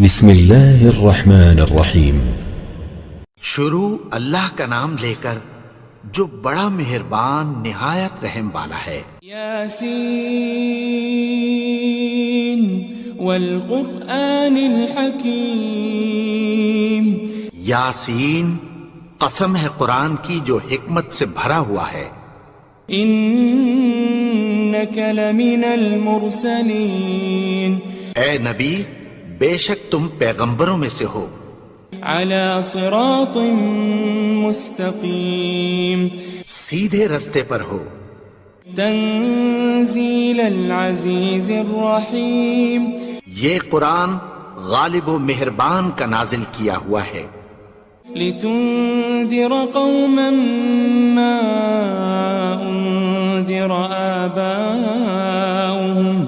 بسم اللہ الرحمن الرحیم۔ شروع اللہ کا نام لے کر جو بڑا مہربان نہایت رحم والا ہے۔ یاسین والقرآن الحکیم۔ یاسین، قسم ہے قرآن کی جو حکمت سے بھرا ہوا ہے۔ انک لمن المرسلین۔ اے نبی، بے شک تم پیغمبروں میں سے ہو۔ علی صراط مستقیم۔ سیدھے رستے پر ہو۔ تنزیل العزیز الرحیم۔ یہ قرآن غالب و مہربان کا نازل کیا ہوا ہے۔ لتنذر قوما ما انذر آباؤهم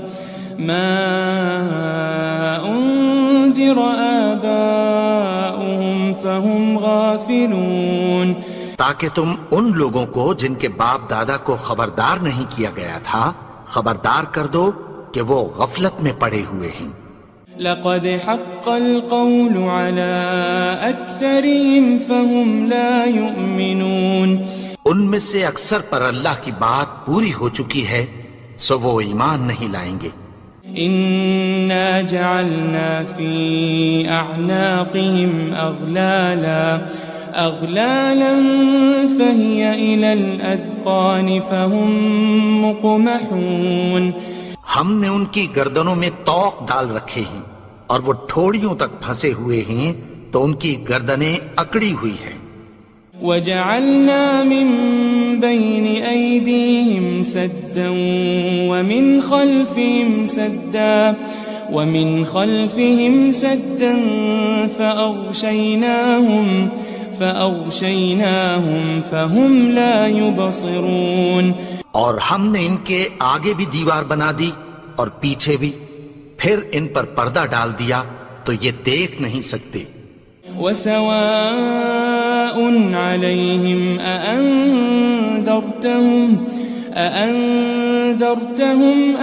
فهم غافلون۔ تاکہ تم ان لوگوں کو جن کے باپ دادا کو خبردار نہیں کیا گیا تھا خبردار کر دو کہ وہ غفلت میں پڑے ہوئے ہیں۔ لقد حق القول على أكثرهم فهم لا يؤمنون۔ ان میں سے اکثر پر اللہ کی بات پوری ہو چکی ہے سو وہ ایمان نہیں لائیں گے۔ إنا جعلنا في أعناقهم أغلالا فهي إلى الأذقان فهم مقمحون۔ ہم نے ان کی گردنوں میں طوق ڈال رکھے ہیں اور وہ ٹھوڑیوں تک پھنسے ہوئے ہیں تو ان کی گردنیں اکڑی ہوئی ہیں۔ وجعلنا من بين أيديهم سدا ومن خلفهم سدا فأغشيناهم فهم لا يبصرون۔ اور ہم نے ان کے آگے بھی دیوار بنا دی اور پیچھے بھی، پھر ان پر پردہ ڈال دیا تو یہ دیکھ نہیں سکتے۔ وسواء عليهم أأنذرتهم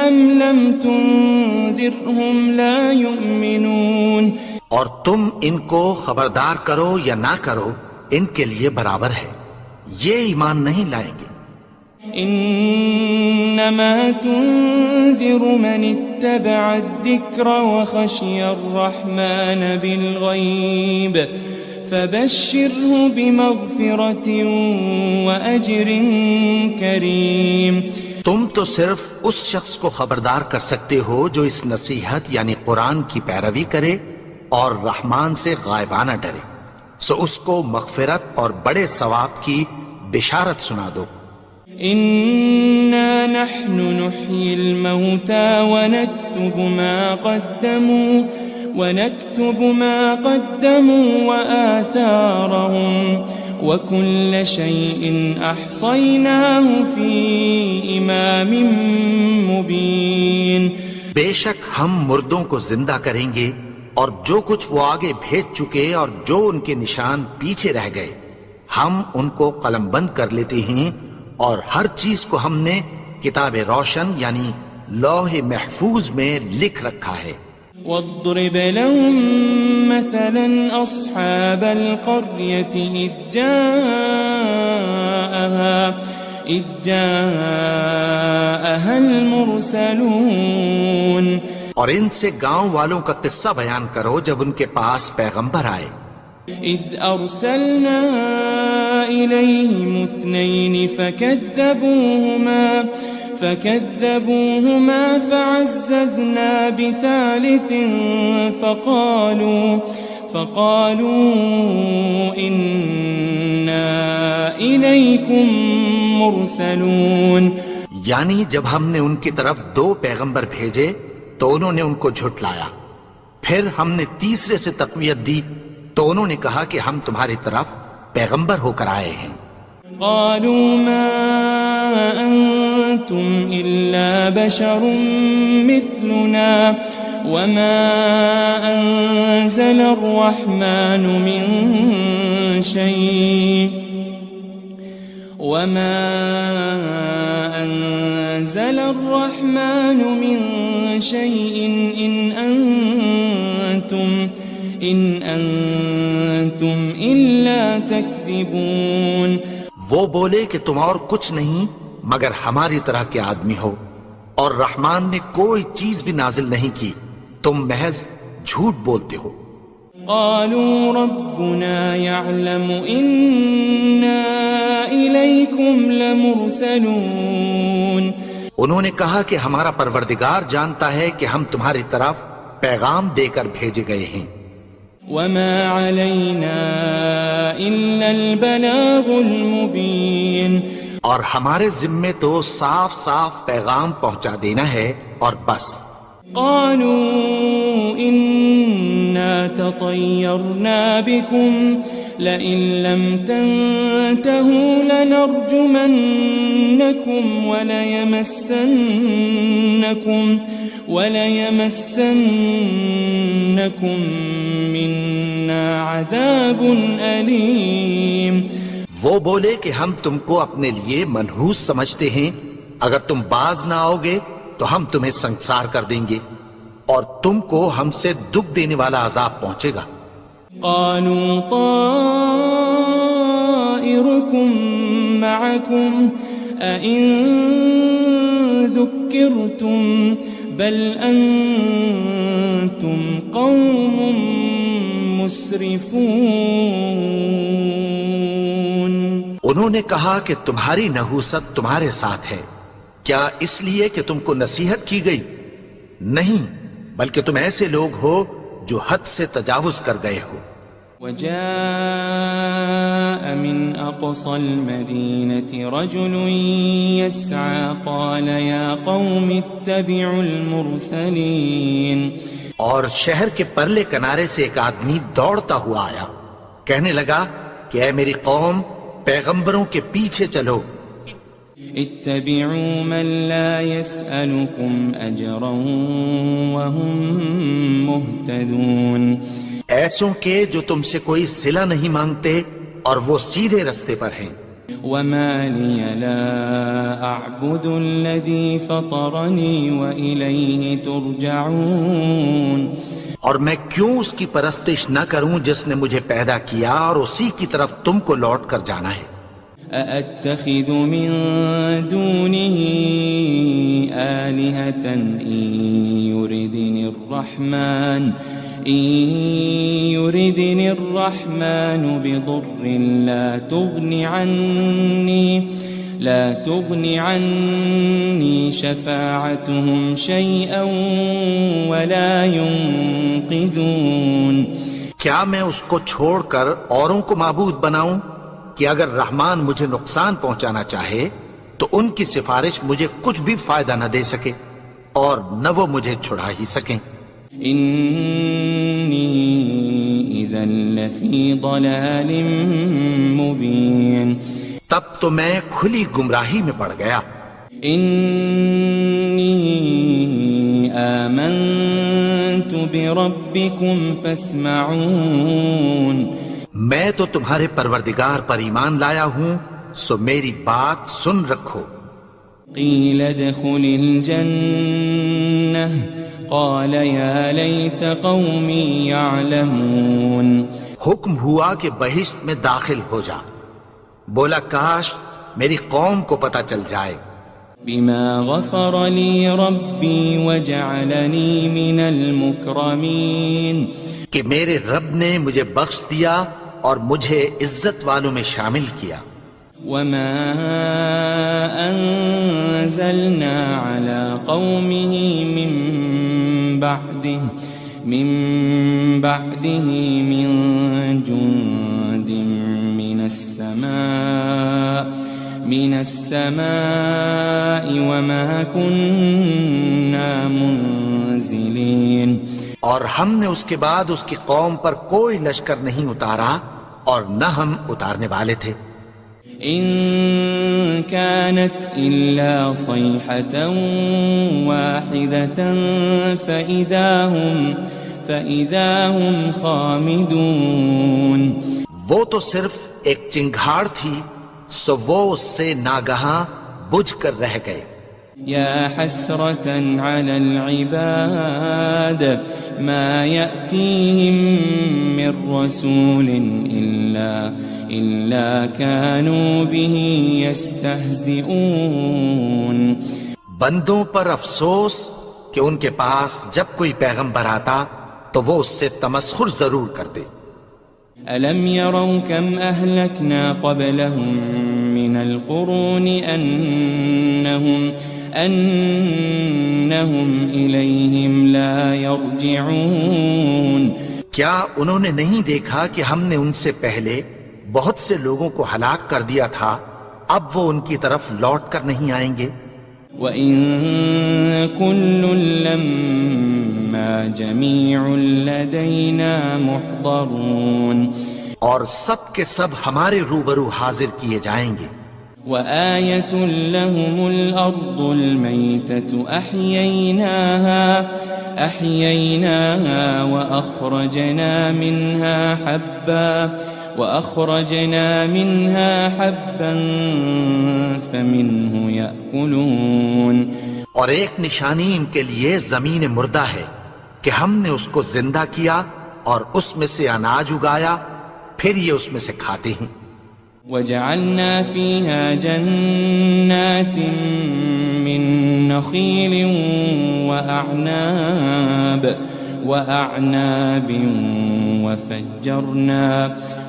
أم لم تنذرهم لا يؤمنون۔ اور تم ان کو خبردار کرو یا نہ کرو ان کے لیے برابر ہے، یہ ایمان نہیں لائیں گے۔ انما تنذر من اتبع الذکر وخشی الرحمن بالغیب فبشره بمغفرة وأجر کریم۔ تم تو صرف اس شخص کو خبردار کر سکتے ہو جو اس نصیحت یعنی قرآن کی پیروی کرے اور رحمان سے غائبانہ ڈرے، سو اس کو مغفرت اور بڑے ثواب کی بشارت سنا دو۔ إنا نحن نحيي الموتى ونكتب ما قدموا وآثارهم وكل شيء أحصيناه في إمام مبين۔ بے شک ہم مردوں کو زندہ کریں گے اور جو کچھ وہ آگے بھیج چکے اور جو ان کے نشان پیچھے رہ گئے ہم ان کو قلم بند کر لیتے ہیں، اور ہر چیز کو ہم نے کتاب روشن یعنی لوح محفوظ میں لکھ رکھا ہے۔ واضرب لهم مثلا أصحاب القرية إذ جاءها المرسلون۔ اور ان سے گاؤں والوں کا قصہ بیان کرو جب ان کے پاس پیغمبر آئے۔ إذ أرسلنا إليهم 2 فكذبوهما فعززنا بثالث فقالوا إنا إليكم مرسلون۔ یعنی جب ہم نے ان کی طرف 2 پیغمبر بھیجے تو انہوں نے ان کو جھٹلایا، پھر ہم نے تیسرے سے تقویت دی تو انہوں نے کہا کہ ہم تمہاری طرف پیغمبر ہو کر آئے ہیں۔ قالوا ما أنتم إلا بشر مثلنا وما أنزل الرحمن من شيء إن أنتم أنتم إلا تكذبون. وہ بولے کہ تم اور کچھ نہیں مگر ہماری طرح کے آدمی ہو، اور رحمان نے کوئی چیز بھی نازل نہیں کی، تم محض جھوٹ بولتے ہو. قالوا ربنا يعلم إنا إليكم لمرسلون. انہوں نے کہا کہ ہمارا پروردگار جانتا ہے کہ ہم تمہاری طرف پیغام دے کر بھیجے گئے ہیں. وما علينا إلا البلاغ المبين. اور ہمارے ذمے تو صاف صاف پیغام پہنچا دینا ہے اور بس. قالوا إنا تطيرنا بكم لئن لم تنتهوا لنرجمنكم وليمسنكم منا عذاب أليم. وہ بولے کہ ہم تم کو اپنے لیے منحوس سمجھتے ہیں، اگر تم باز نہ آؤ گے تو ہم تمہیں سنسار کر دیں گے اور تم کو ہم سے دکھ دینے والا عذاب پہنچے گا. قالوا طائركم معكم أئن ذكرتم بل أنتم قوم مسرفون. انہوں نے کہا کہ تمہاری نحوست تمہارے ساتھ ہے، کیا اس لیے کہ تم کو نصیحت کی گئی؟ نہیں، بلکہ تم ایسے لوگ ہو جو حد سے تجاوز کر گئے ہو. وجاء من أقصى المدينة رجل يسعى قال يا قوم اتبعوا المرسلين. اور شہر کے پرلے کنارے سے ایک آدمی دوڑتا ہوا آیا، کہنے لگا کہ اے میری قوم، پیغمبروں کے پیچھے چلو. اتبعوا من لا يسألكم أجرا وهم مهتدون. ایسوں کے جو تم سے کوئی صلہ نہیں مانگتے اور وہ سیدھے رستے پر ہیں. وما لي لا أعبد الذي فطرني وإليه ترجعون. اور میں کیوں اس کی پرستش نہ کروں جس نے مجھے پیدا کیا اور اسی کی طرف تم کو لوٹ کر جانا ہے. أأتخذ من دونه آلهة إن يردني الرحمن بضر لا تغن عني شفاعتهم شيئا ولا ينقذون. کیا میں اس کو چھوڑ کر اوروں کو معبود بناؤں کہ اگر رحمان مجھے نقصان پہنچانا چاہے تو ان کی سفارش مجھے کچھ بھی فائدہ نہ دے سکے اور نہ وہ مجھے چھڑا ہی سکیں. إني إذا لفي ضلال مبين. تب تو میں کھلی گمراہی میں پڑ گیا. إني آمنت بربكم فاسمعون. میں تو تمہارے پروردگار پر ایمان لایا ہوں، سو میری بات سن رکھو. قيل ادخل الجنة قال يا ليت قومي يعلمون. حکم ہوا کہ بہشت میں داخل ہو جا. بولا کاش میری قوم کو پتہ چل جائے. بما غفر لي ربي وجعلني من المكرمين. کہ میرے رب نے مجھے بخش دیا اور مجھے عزت والوں میں شامل کیا. وما أنزلنا على قومه من بعده من جند من السماء وما كنا منزلين. اور ہم نے اس کے بعد اس کی قوم پر کوئی لشکر نہیں اتارا اور نہ ہم اتارنے والے تھے. إن كانت إلا صيحة واحدة فإذا هم خامدون. وہ تو صرف ایک چنگھاڑ تھی، سو وہ اس سے ناگہاں بجھ کر رہ گئے. يا حسرة على العباد ما يأتيهم من رسول إلا كانوا به يستهزئون. بندوں پر افسوس کہ ان کے پاس جب کوئی پیغمبر آتا تو وہ اس سے تمسخر ضرور کرتے. ألم يروا كم أهلكنا قبلهم من القرون أنهم إليهم لا يرجعون. کیا انہوں نے نہیں دیکھا کہ ہم نے ان سے پہلے بہت سے لوگوں کو ہلاک کر دیا تھا، اب وہ ان کی طرف لوٹ کر نہیں آئیں گے. وَإِن كُلٌّ لَمَّا جَمِيعٌ لَدَيْنَا مُحْضَرُونَ. اور سب کے سب ہمارے روبرو حاضر کیے جائیں گے. وَآيَةٌ لَهُمُ الْأَرْضُ الْمَيْتَةُ أَحْيَيْنَاهَا وَأَخْرَجْنَا مِنْهَا حَبًّا فَمِنْهُ يَأْكُلُونَ. اور ایک نشانی ان کے لیے زمین مردہ ہے کہ ہم نے اس کو زندہ کیا اور اس میں سے اناج اگایا، پھر یہ اس میں سے کھاتے ہیں. وَجَعَلْنَا فِيهَا جَنَّاتٍ مِّن نَخِيلٍ وَأَعْنَابٍ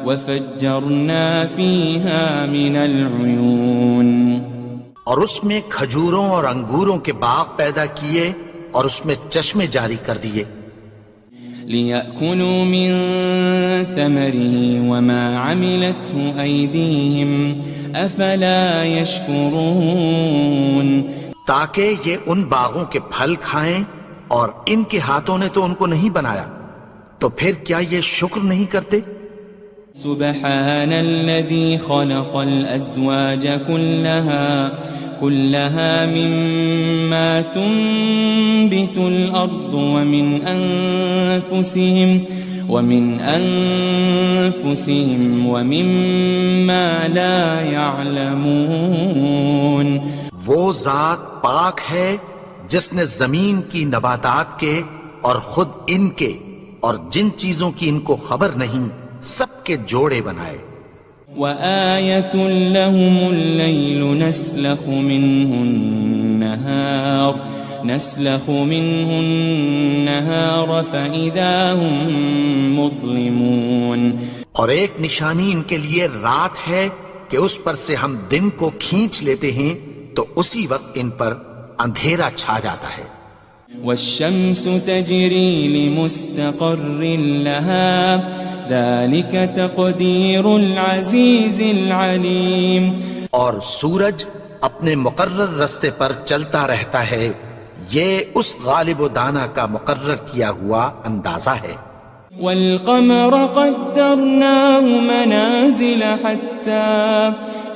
وَفَجَّرْنَا فِيهَا مِنَ الْعُيُونِ. اور اس میں کھجوروں اور انگوروں کے باغ پیدا کیے اور اس میں چشمے جاری کر دیے. لِيَأْكُلُوا مِن ثَمَرِهِ وَمَا عَمِلَتْهُ أَيْدِيهِمْ أَفَلَا يَشْكُرُونَ. تاکہ یہ ان باغوں کے پھل کھائیں اور ان کے ہاتھوں نے تو ان کو نہیں بنایا، تو پھر کیا یہ شکر نہیں کرتے؟ سبحان الذي خلق الأزواج كلها مما تنبت الأرض ومن أنفسهم ومما لا يعلمون. وہ ذات پاک ہے جس نے زمین کی نباتات کے اور خود ان کے اور جن چیزوں کی ان کو خبر نہیں سب کے جوڑے بنائے. وَآيَةٌ لَهُمُ اللَّيْلُ نَسْلَخُ مِنْهُ النَّهَارَ فَإِذَا هُمْ مُظْلِمُونَ. اور ایک نشانی ان کے لیے رات ہے کہ اس پر سے ہم دن کو کھینچ لیتے ہیں تو اسی وقت ان پر اندھیرا چھا جاتا ہے. وَالشَّمْسُ تَجْرِي لِمُسْتَقَرٍّ لَهَا ذَلِكَ تَقْدِيرُ الْعَزِيزِ الْعَلِيمِ. اور سورج اپنے مقرر رستے پر چلتا رہتا ہے، یہ اس غالب و دانا کا مقرر کیا ہوا اندازہ ہے. وَالْقَمَرَ قَدَّرْنَاهُ مَنَازِلَ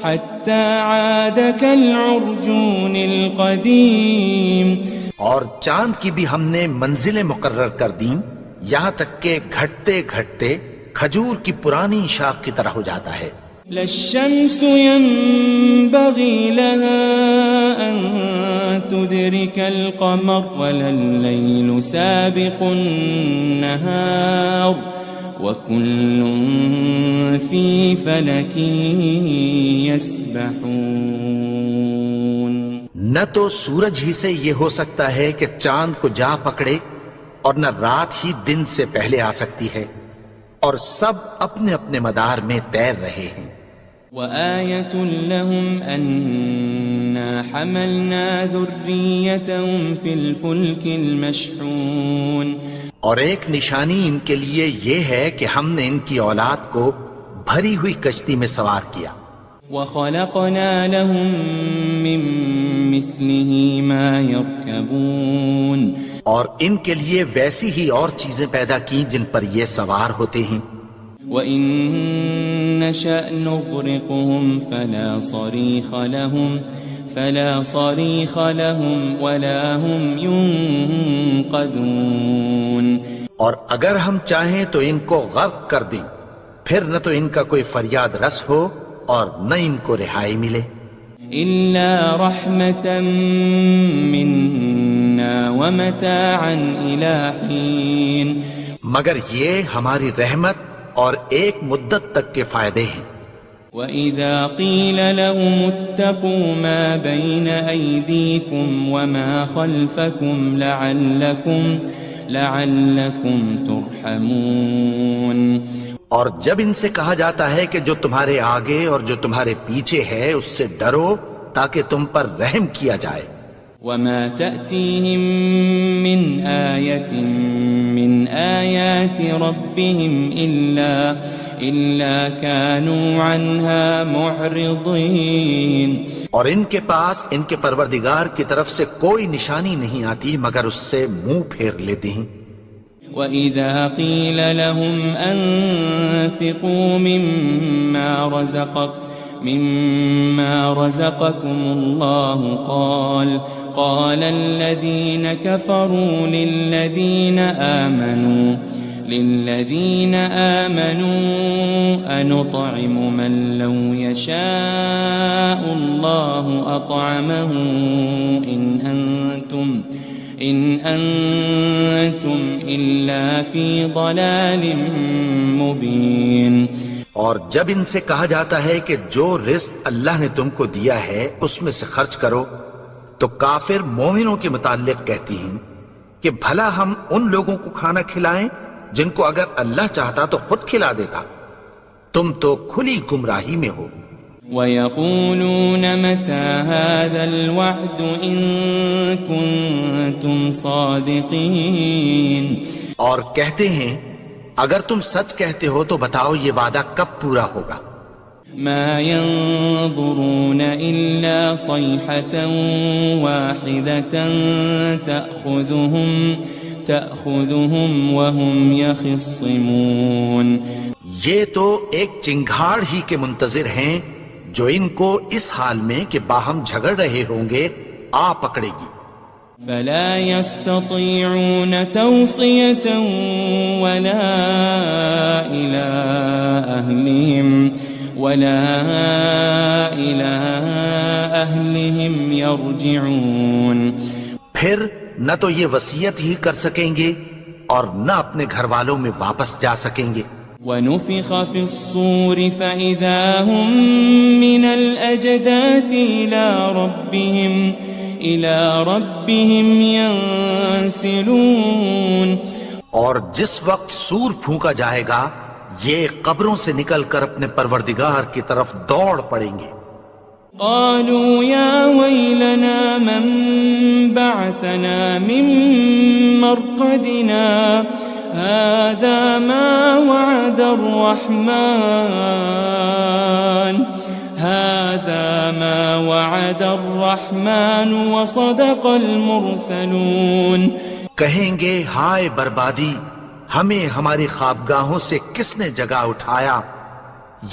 حَتَّى عَادَ كَالْعُرْجُونِ الْقَدِيمِ. اور چاند کی بھی ہم نے منزلیں مقرر کر دیں، یہاں تک کہ گھٹتے گھٹتے کھجور کی پرانی شاخ کی طرح ہو جاتا ہے. لَلشَّمْسُ يَنبَغِي لَهَا أَن تُدْرِكَ الْقَمَرَ وَلَا اللَّيْلُ سَابِقُ النَّهَارِ وَكُلٌّ فِي فَلَكٍ يَسْبَحُونَ. نہ تو سورج ہی سے یہ ہو سکتا ہے کہ چاند کو جا پکڑے، اور نہ رات ہی دن سے پہلے آ سکتی ہے، اور سب اپنے اپنے مدار میں تیر رہے ہیں. وَآيَةٌ لَهُمْ أَنَّا حَمَلْنَا ذُرِّيَّتَهُمْ فِي الْفُلْكِ الْمَشْحُونِ. اور ایک نشانی ان کے لیے یہ ہے کہ ہم نے ان کی اولاد کو بھری ہوئی کشتی میں سوار کیا. وَخَلَقْنَا لَهُم مِّن مِّثْلِهِ مَا يَرْكَبُونَ. اور ان کے لیے ویسی ہی اور چیزیں پیدا کی جن پر یہ سوار ہوتے ہیں. وَإِن نَّشَأْ نُغْرِقْهُمْ فَلَا صَرِيخَ لَهُمْ وَلَا هُمْ يُنقَذُونَ. اور اگر ہم چاہیں تو ان کو غرق کر دیں، پھر نہ تو ان کا کوئی فریاد رس ہو اور نہ ان کو رہائی ملے. إلا رحمة منا ومتاعا إلى حين مگر یہ ہماری رحمت اور ایک مدت تک کے فائدے ہیں. وَإِذَا قِيلَ لَهُمُ اتَّقُوا مَا بَيْنَ أَيْدِيكُمْ وَمَا خَلْفَكُمْ لَعَلَّكُمْ تُرْحَمُونَ. اور جب ان سے کہا جاتا ہے کہ جو تمہارے آگے اور جو تمہارے پیچھے ہے اس سے ڈرو تاکہ تم پر رحم کیا جائے. وَمَا تَأْتِيهِم مِّنْ آيَةٍ مِّنْ آيَاتِ رَبِّهِمْ إِلَّا كَانُوا عَنْهَا مُعْرِضِينَ. اور ان کے پاس ان کے پروردگار کی طرف سے کوئی نشانی نہیں آتی مگر اس سے منہ پھیر لیتے ہیں. وَإِذَا قِيلَ لَهُمْ أَنفِقُوا مِمَّا رَزَقَكُمُ اللَّهُ قَالَ الَّذِينَ كَفَرُوا لِلَّذِينَ آمَنُوا أَنُطْعِمُ مَن لَّوْ يَشَاءُ اللَّهُ أَطْعَمَهُ إِنْ أَنْتُمْ إِلَّا فِي ضَلَالٍ مُبِينٍ. اور جب ان سے کہا جاتا ہے کہ جو رزق اللہ نے تم کو دیا ہے اس میں سے خرچ کرو تو کافر مومنوں کے متعلق کہتی ہیں کہ بھلا ہم ان لوگوں کو کھانا کھلائیں جن کو اگر اللہ چاہتا تو خود کھلا دیتا. تم تو کھلی گمراہی میں ہو. وَيَقُولُونَ مَتَى هَذَا الْوَعْدُ إِن كُنتُمْ صَادِقِينَ. اور کہتے ہیں اگر تم سچ کہتے ہو تو بتاؤ یہ وعدہ کب پورا ہوگا. مَا يَنظُرُونَ إِلَّا صَيْحَةً وَاحِدَةً تَأْخُذُهُمْ وَهُمْ يَخِصِّمُونَ. یہ تو ایک چنگھاڑ ہی کے منتظر ہیں جو ان کو اس حال میں کہ باہم جھگڑ رہے ہوں گے آ پکڑے گی. فلا يستطيعون توصية ولا إلى أهلهم يرجعون. پھر نہ تو یہ وصیت ہی کر سکیں گے اور نہ اپنے گھر والوں میں واپس جا سکیں گے. وَنُفِخَ فِي الصُّورِ فَإِذَا هُم مِّنَ الْأَجْدَاثِ إِلَى رَبِّهِمْ يَنسِلُونَ. اور جس وقت سور پھونکا جائے گا یہ قبروں سے نکل کر اپنے پروردگار کی طرف دوڑ پڑیں گے. قالوا يا ويلنا من بعثنا من مرقدنا هذا ما وعد الرحمن وصدق المرسلون. کہیں گے ہائے بربادی ہمیں ہماری خوابگاہوں سے کس نے جگا اٹھایا.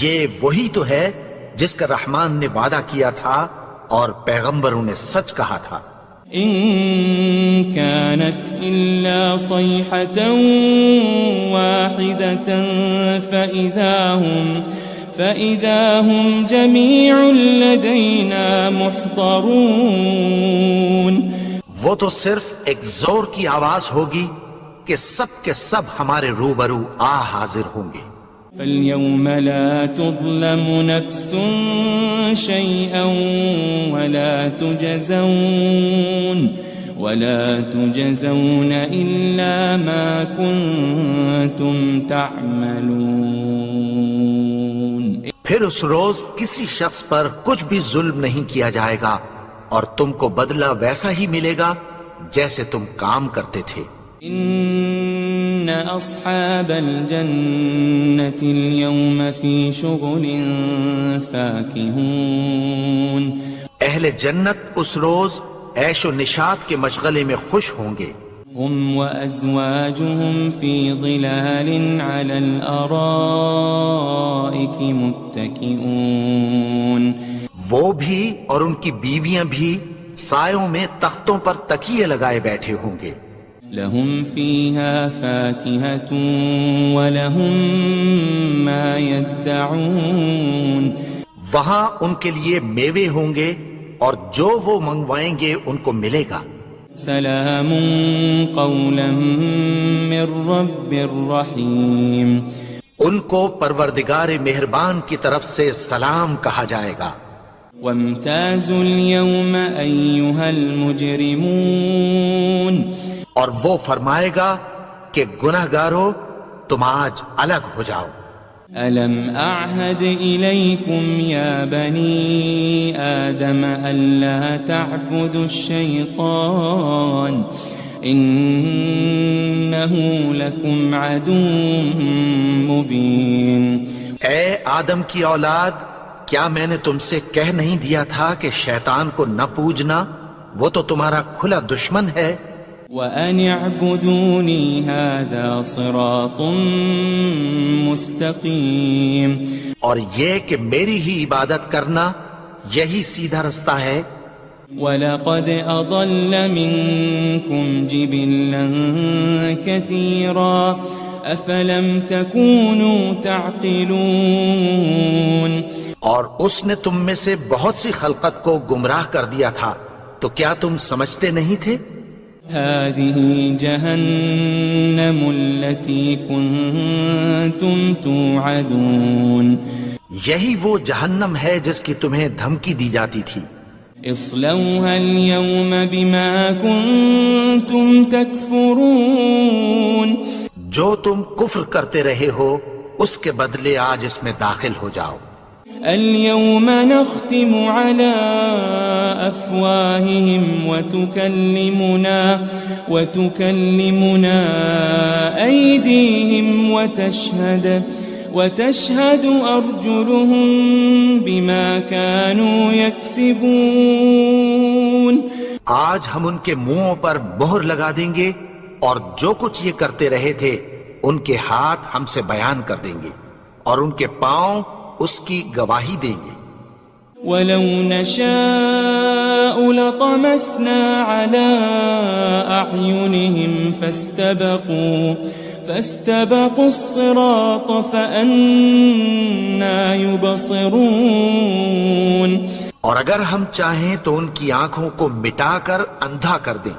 یہ وہی تو ہے جس کا رحمان نے وعدہ کیا تھا اور پیغمبروں نے سچ کہا تھا. ان كانت الا صيحة واحدة فإذا هم جميع لدينا محضرون. وہ تو صرف ایک زور کی آواز ہوگی کہ سب کے سب ہمارے روبرو حاضر ہوں گے. فَالْيَوْمَ لَا تُظْلَمُ نَفْسٌ شَيْئًا وَلَا تُجَزَوْنَ إِلَّا مَا كُنتُمْ تَعْمَلُونَ. پھر اس روز کسی شخص پر کچھ بھی ظلم نہیں کیا جائے گا اور تم کو بدلہ ویسا ہی ملے گا جیسے تم کام کرتے تھے. ان اصحاب الجنة اليوم في شغل فاكهون. اہل جنت اس روز عیش و نشاط کے مشغلے میں خوش ہوں گے. هم وازواجهم في ظلال على الارائك متكئون. وہ بھی اور ان کی بیویاں بھی سایوں میں تختوں پر تکیے لگائے بیٹھے ہوں گے. لهم فيها فاكهة ولهم ما يدعون. وہاں ان کے لیے میوے ہوں گے اور جو وہ منگوائیں گے ان کو ملے گا۔ سلام قولا من رب الرحیم، ان کو پروردگار مہربان کی طرف سے سلام کہا جائے گا۔ وامتازوا اليوم ایھا المجرمون، اور وہ فرمائے گا کہ گنہگارو تم آج الگ ہو جاؤ۔ ألم أعهد إليكم يا بني آدم ألا تعبدوا الشيطان إنه لكم عدو مبين۔ اے آدم کی اولاد، کیا میں نے تم سے کہہ نہیں دیا تھا کہ شیطان کو نہ پوجنا، وہ تو تمہارا کھلا دشمن ہے۔ وَأَنِ اعْبُدُونِي هَذَا صِرَاطٌ مُسْتَقِيمٌ، اور یہ کہ میری ہی عبادت کرنا یہی سیدھا رستہ ہے۔ وَلَقَدْ أَضَلَّ مِنكُمْ جِبِلًّا كَثِيرًا أَفَلَمْ تَكُونُوا تَعْقِلُونَ، اور اس نے تم میں سے بہت سی خلقت کو گمراہ کر دیا تھا، تو کیا تم سمجھتے نہیں تھے؟ هذه جهنم التي كنتم توعدون، یہی وہ جہنم ہے جس کی تمہیں دھمکی دی جاتی تھی۔ اصلوها اليوم بما كنتم تكفرون، جو تم کفر کرتے رہے ہو اس کے بدلے آج اس میں داخل ہو جاؤ۔ اليوم نختم على أفواههم وتكلمنا أيديهم وتشهد أرجلهم بما كانوا يكسبون، آج ہم ان کے منہوں پر مہر لگا دیں گے اور جو کچھ یہ کرتے رہے تھے ان کے ہاتھ ہم سے بیان کر دیں گے اور ان کے پاؤں اس کی گواہی دیں گے۔ وَلَوْ نَشَاءُ لَطَمَسْنَا عَلَىٰ أَعْيُنِهِمْ فَاسْتَبَقُوا الصِّرَاطَ فَأَنَّىٰ يُبْصِرُونَ، اور اگر ہم چاہیں تو ان کی آنکھوں کو مٹا کر اندھا کر دیں،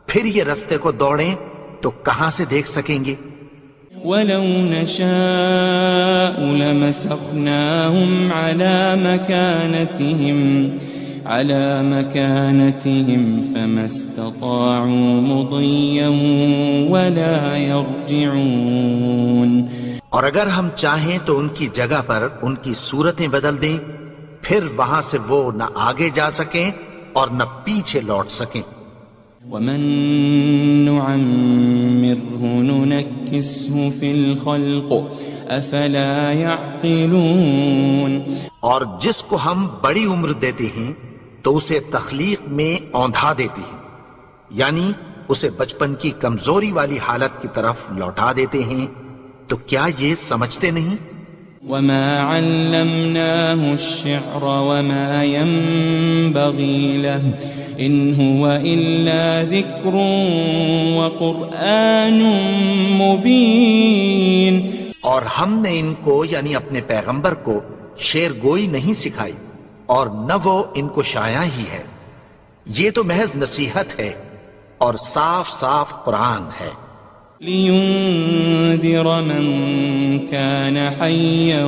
پھر یہ رستے کو دوڑیں تو کہاں سے دیکھ سکیں گے؟ وَلَوْ نَشَاءُ لَمَسَخْنَاهُمْ عَلَى مَكَانَتِهِمْ فَمَا اسْتَطَاعُوا مُضِيًّا وَلَا يَرْجِعُونَ، اور اگر ہم چاہیں تو ان کی جگہ پر ان کی صورتیں بدل دیں، پھر وہاں سے وہ نہ آگے جا سکیں اور نہ پیچھے لوٹ سکیں۔ وَمَن نُعَمِّرْهُ نُنَكِّسْهُ فِي الْخَلْقِ أَفَلَا يَعْقِلُونَ، اور جس کو ہم بڑی عمر دیتے ہیں تو اسے تخلیق میں اوندھا دیتے ہیں، یعنی اسے بچپن کی کمزوری والی حالت کی طرف لوٹا دیتے ہیں، تو کیا یہ سمجھتے نہیں؟ وَمَا عَلَّمْنَاهُ الشِّعْرَ وَمَا يَنبَغِي لَهُ إِنْ هُوَ إِلَّا ذِكْرٌ وَقُرْآنٌ مُبِينٌ، اور ہم نے ان کو یعنی اپنے پیغمبر کو شعر گوئی نہیں سکھائی اور نہ وہ ان کو شایع ہی ہے، یہ تو محض نصیحت ہے اور صاف صاف قرآن ہے۔ لِيُنذِرَ مَن كَانَ حَيًّا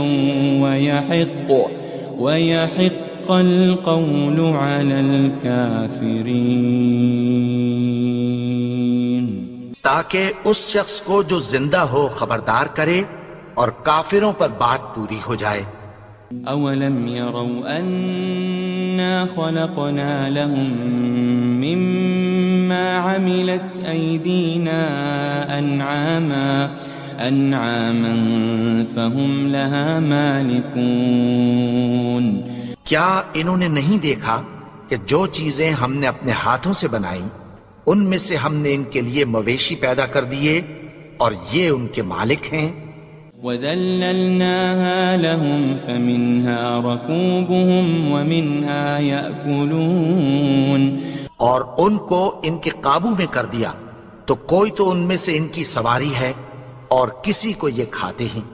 وَيَحِقَّ الْقَوْلُ عَلَى الْكَافِرِينَ، تاکہ اس شخص کو جو زندہ ہو خبردار کرے اور کافروں پر بات پوری ہو جائے۔ أَوَلَمْ يَرَوْا أَنَّا خَلَقْنَا لَهُم مِّمَّا عَمِلَتْ أَيْدِينَا أَنْعَامًا فَهُمْ لَهَا مَالِكُونَ، کیا انہوں نے نہیں دیکھا کہ جو چیزیں ہم نے اپنے ہاتھوں سے بنائیں ان میں سے ہم نے ان کے لیے مویشی پیدا کر دیے اور یہ ان کے مالک ہیں۔ وَذَلَّلْنَاهَا لَهُمْ فَمِنْهَا رَكُوبُهُمْ وَمِنْهَا يَأْكُلُونَ، اور ان کو ان کے قابو میں کر دیا تو کوئی تو ان میں سے ان کی سواری ہے اور کسی کو یہ کھاتے ہیں۔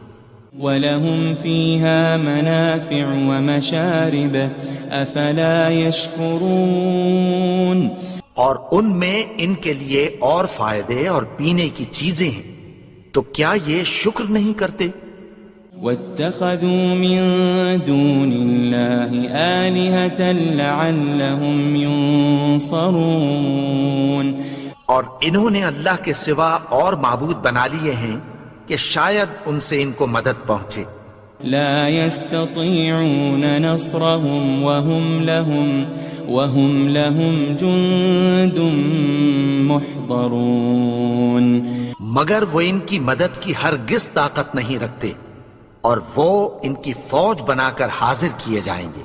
وَلَهُمْ فِيهَا مَنَافِعُ وَمَشَارِبُ أَفَلَا يَشْكُرُونَ اور ان میں ان کے لیے اور فائدے اور پینے کی چیزیں ہیں، تو کیا یہ شکر نہیں کرتے؟ وَاتَّخَذُوا مِن دُونِ اللَّهِ آلِهَةً لَعَلَّهُمْ يُنصَرُونَ اور انہوں نے اللہ کے سوا اور معبود بنا لیے ہیں کہ شاید ان سے ان کو مدد پہنچے۔ لا يستطيعون نصرهم وهم لهم جند محضرون مگر وہ ان کی مدد کی ہرگز طاقت نہیں رکھتے، اور وہ ان کی فوج بنا کر حاضر کیے جائیں گے۔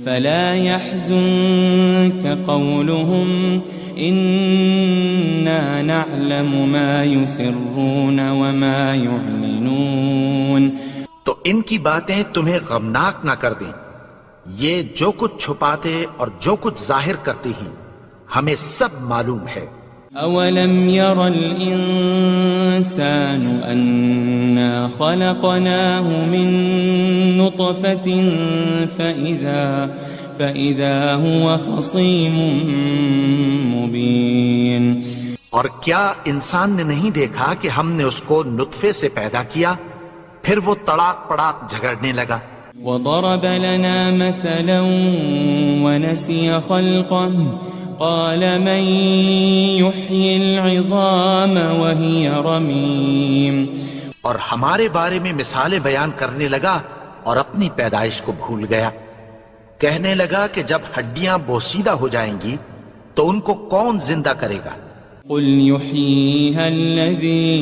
فلا يحزنك قولهم إنا نعلم ما يسرون وما يعلنون تو ان کی باتیں تمہیں غمناک نہ کر دیں، یہ جو کچھ چھپاتے اور جو کچھ ظاہر کرتے ہیں ہمیں سب معلوم ہے۔ أولم ير الإنسان أنا خلقناه من نطفة فإذا هو خصيم مبين اور کیا انسان نے نہیں دیکھا کہ ہم نے اس کو نطفے سے پیدا کیا، پھر وہ تڑاک پڑاک جھگڑنے لگا۔ وضرب لنا مثلا ونسي خلقه قال من يحيي العظام وهي رميم اور ہمارے بارے میں مثالیں بیان کرنے لگا اور اپنی پیدائش کو بھول گیا، کہنے لگا کہ جب ہڈیاں بوسیدہ ہو جائیں گی تو ان کو کون زندہ کرے گا؟ قل يحييها الذي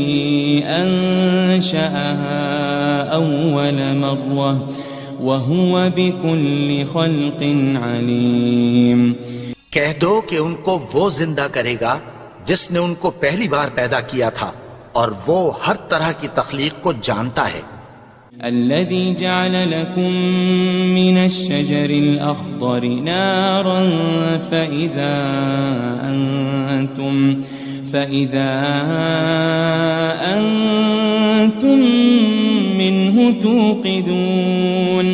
أنشأها أول مرة وهو بكل خلق عليم کہہ دو کہ ان کو وہ زندہ کرے گا جس نے ان کو پہلی بار پیدا کیا تھا، اور وہ ہر طرح کی تخلیق کو جانتا ہے۔ الذي جعل لكم من الشجر الأخضر نارا فإذا أنتم منه توقدون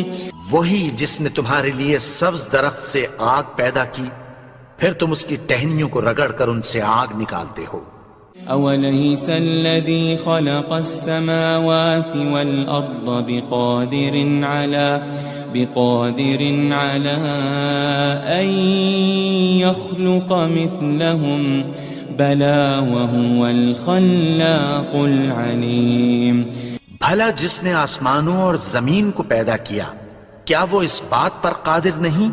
وہی جس نے تمہارے لیے سبز درخت سے آگ پیدا کی، پھر تم اس کی ٹہنیوں کو رگڑ کر ان سے آگ نکالتے ہو۔ أوليس الذي خلق السماوات والأرض بقادر على أن يخلق مثلهم بلى وهو الخلاق العليم بھلا جس نے آسمانوں اور زمین کو پیدا کیا، کیا وہ اس بات پر قادر نہیں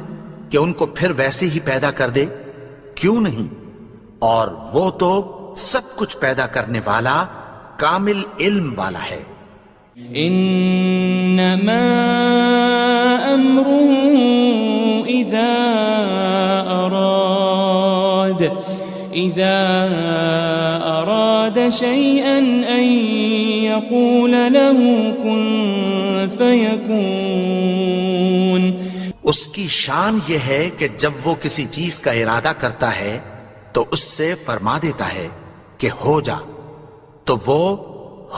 کہ ان کو پھر ویسے ہی پیدا کر دے؟ کیوں نہیں؟ اور وہ تو سب کچھ پیدا کرنے والا، کامل علم والا ہے۔ انما امره اذا اراد شيئا ان يقول له كن فيكون اس کی شان یہ ہے کہ جب وہ کسی چیز کا ارادہ کرتا ہے تو اس سے فرما دیتا ہے کہ ہو جا، تو وہ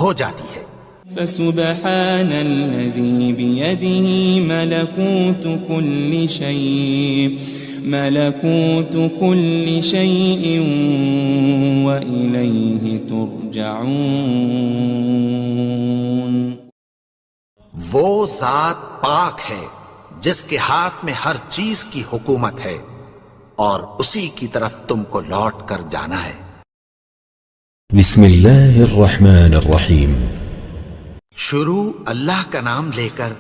ہو جاتی ہے۔ فسبحان الذي بيده ملكوت كل شيء وإليه ترجعون وہ ذات پاک ہے جس کے ہاتھ میں ہر چیز کی حکومت ہے، اور اسی کی طرف تم کو لوٹ کر جانا ہے۔ بسم اللہ الرحمن الرحیم۔ شروع اللہ کا نام لے کر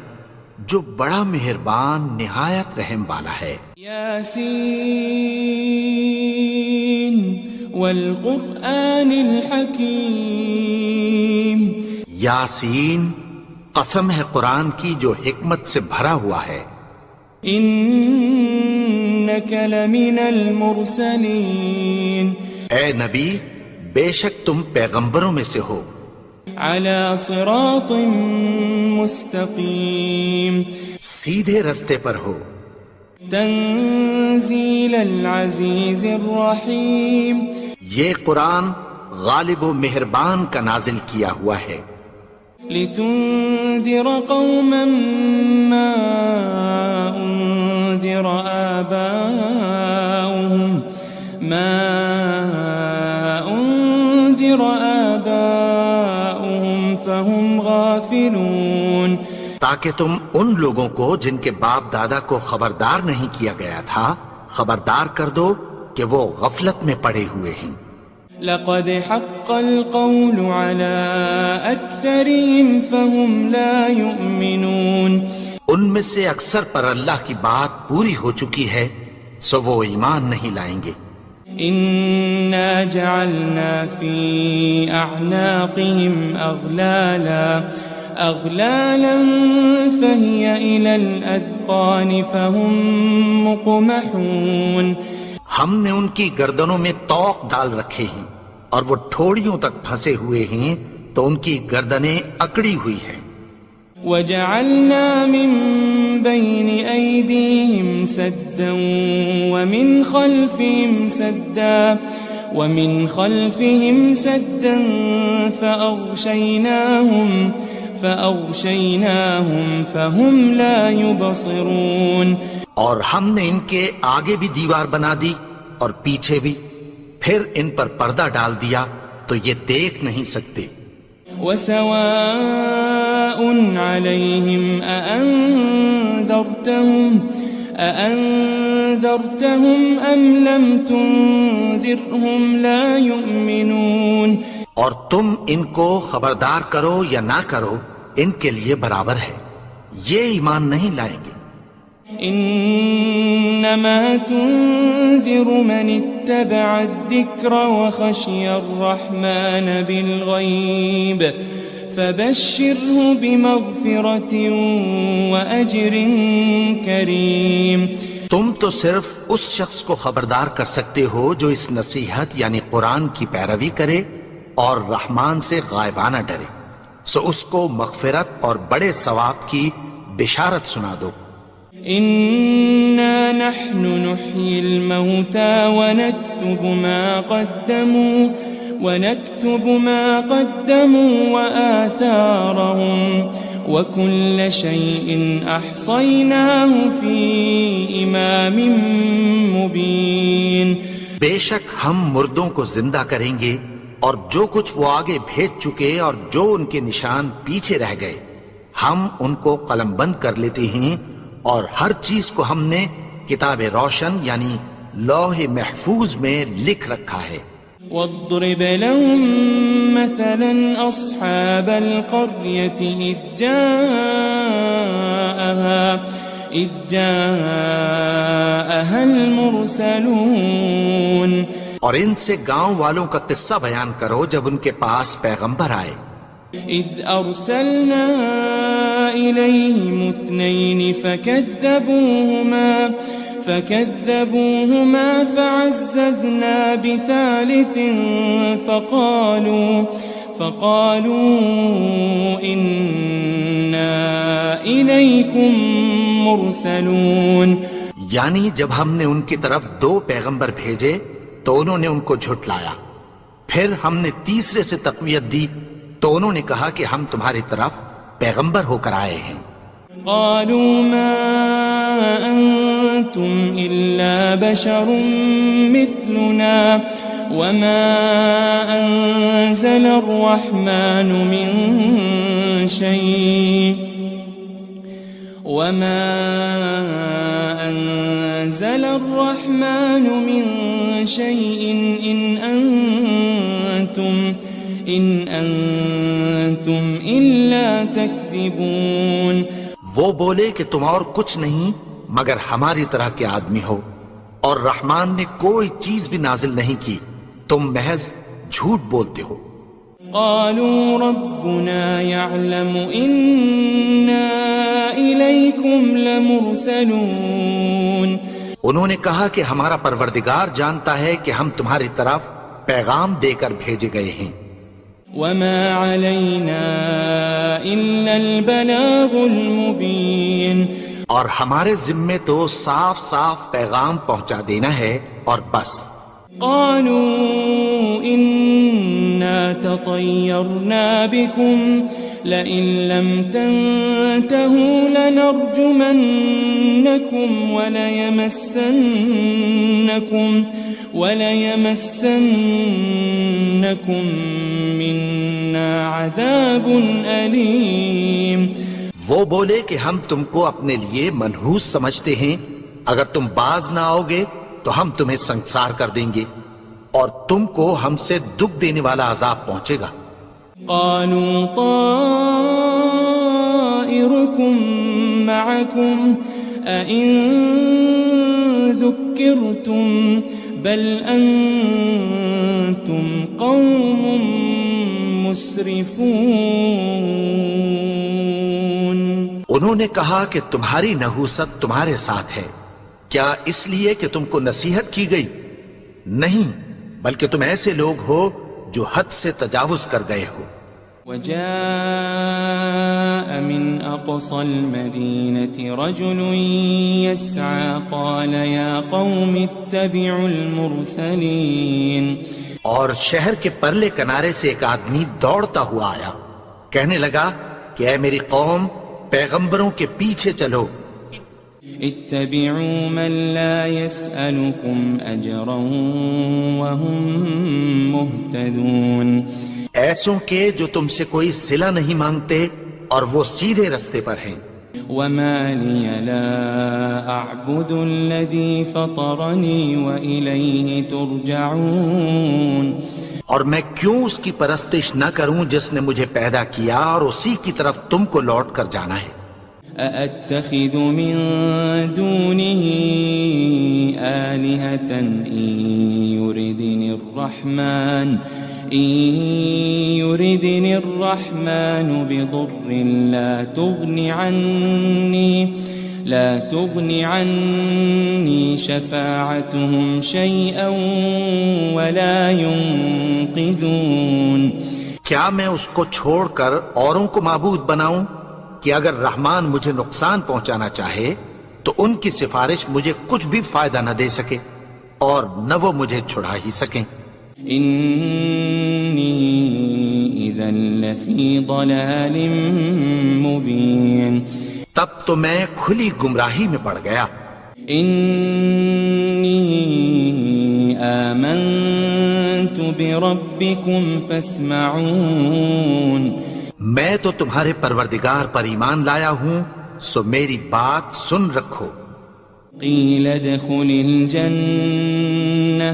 جو بڑا مہربان نہایت رحم والا ہے۔ یاسین والقرآن الحکیم۔ یاسین، قسم ہے قرآن کی جو حکمت سے بھرا ہوا ہے۔ انک لمن المرسلین۔ اے نبی، بے شک تم پیغمبروں میں سے ہو۔ علی صراط مستقیم۔ سیدھے رستے پر ہو۔ تنزیل العزیز الرحیم۔ یہ قرآن غالب و مہربان کا نازل کیا ہوا ہے۔ لتنذر قوما ما أنذر آباؤهم فهم غافلون، تاکہ تم ان لوگوں کو جن کے باپ دادا کو خبردار نہیں کیا گیا تھا خبردار کر دو کہ وہ غفلت میں پڑے ہوئے ہیں۔ لقد حق القول على أكثرهم فهم لا يؤمنون، ان میں سے اکثر پر اللہ کی بات پوری ہو چکی ہے سو وہ ایمان نہیں لائیں گے۔ إنا جعلنا في أعناقهم أغلالا فهي إلى الأذقان فهم مقمحون، ہم نے ان کی گردنوں میں طوق ڈال رکھے ہیں اور وہ ٹھوڑیوں تک پھنسے ہوئے ہیں تو ان کی گردنیں اکڑی ہوئی ہیں۔ وجعلنا من بين أيديهم سدا ومن خلفهم سدا فأغشيناهم فهم لا يبصرون، اور ہم نے ان کے آگے بھی دیوار بنا دی اور پیچھے بھی، پھر ان پر پردہ ڈال دیا تو یہ دیکھ نہیں سکتے۔ وسواء عليهم أأنذرتهم أم لم تنذرهم لا يؤمنون، اور تم ان کو خبردار کرو یا نہ کرو ان کے لیے برابر ہے، یہ ایمان نہیں لائیں گے۔ انما تنذر من اتبع الذکر وخشی الرحمن بالغیب فبشره بمغفرة واجر کریم، تم تو صرف اس شخص کو خبردار کر سکتے ہو جو اس نصیحت یعنی قرآن کی پیروی کرے اور رحمان سے غائبانہ ڈرے، سو اس کو مغفرت اور بڑے ثواب کی بشارت سنا دو۔ إنا نحن نحيي الموتى ونكتب ما قدموا وآثارهم وكل شيء أحصيناه في إمام مبين، بے شک ہم مردوں کو زندہ کریں گے اور جو کچھ وہ آگے بھیج چکے اور جو ان کے نشان پیچھے رہ گئے ہم ان کو قلم بند کر لیتے ہیں، اور ہر چیز کو ہم نے کتاب روشن یعنی لوح محفوظ میں لکھ رکھا ہے۔ واضرب لهم مثلا أصحاب القرية إذ جاءها المرسلون، اور ان سے گاؤں والوں کا قصہ بیان کرو جب ان کے پاس پیغمبر آئے۔ إذ أرسلنا إليهم 2 فكذبوهما فعززنا بثالث فقالوا إنا إليكم مرسلون، یعنی جب ہم نے ان کی طرف 2 پیغمبر بھیجے تو انہوں نے ان کو جھٹلایا، پھر ہم نے تیسرے سے تقویت دی تو انہوں نے کہا کہ ہم تمہاری طرف پیغمبر ہو کر آئے ہیں۔ قالوا ما أنتم إلا بشر مثلنا وما أنزل الرحمن من شيء إن أنتم إلا تكذبون، وہ بولے کہ تم اور کچھ نہیں مگر ہماری طرح کے آدمی ہو، اور رحمان نے کوئی چیز بھی نازل نہیں کی، تم محض جھوٹ بولتے ہو۔ قالوا ربنا يعلم إنا إليكم لمرسلون، انہوں نے کہا کہ ہمارا پروردگار جانتا ہے کہ ہم تمہاری طرف پیغام دے کر بھیجے گئے ہیں۔ وما علينا إلا البلاغ المبين، اور ہمارے ذمے تو صاف صاف پیغام پہنچا دینا ہے اور بس۔ قالوا إنا تطيرنا بكم لئن لم تنتهوا لنرجمنكم وليمسنكم منا عذاب أليم. وہ بولے کہ ہم تم کو اپنے لیے منحوس سمجھتے ہیں، اگر تم باز نہ آؤ گے تو ہم تمہیں سنسار کر دیں گے اور تم کو ہم سے دکھ دینے والا عذاب پہنچے گا. قالوا طائركم معكم أئن ذكرتم بل أنتم قوم مسرفون. انہوں نے کہا کہ تمہاری نحوست تمہارے ساتھ ہے، کیا اس لیے کہ تم کو نصیحت کی گئی؟ نہیں، بلکہ تم ایسے لوگ ہو جو حد سے تجاوز کر گئے ہو. وجاء من أقصى المدينة رجل يسعى قال يا قوم اتبعوا المرسلين. اور شہر کے پرلے کنارے سے ایک آدمی دوڑتا ہوا آیا، کہنے لگا کہ اے میری قوم، پیغمبروں کے پیچھے چلو. اتبعوا من لا يسألكم أجرا وهم مهتدون. ایسوں کے جو تم سے کوئی صلہ نہیں مانگتے اور وہ سیدھے رستے پر ہیں. وما لي لا أعبد الذي فطرني وإليه ترجعون. اور میں کیوں اس کی پرستش نہ کروں جس نے مجھے پیدا کیا اور اسی کی طرف تم کو لوٹ کر جانا ہے. أأتخذ من دونه آلهة إن يردني الرحمن بضر لا تغن عني شفاعتهم شيئا ولا ينقذون. کیا میں اس کو چھوڑ کر اوروں کو معبود بناؤں کہ اگر رحمان مجھے نقصان پہنچانا چاہے تو ان کی سفارش مجھے کچھ بھی فائدہ نہ دے سکے اور نہ وہ مجھے چھڑا ہی سکیں. إني إذا لفي ضلال مبين. تب تو میں کھلی گمراہی میں پڑ گیا. إني آمنت بربكم فاسمعون. میں تو تمہارے پروردگار پر ایمان لایا ہوں، سو میری بات سن رکھو. قيل ادخل الجنة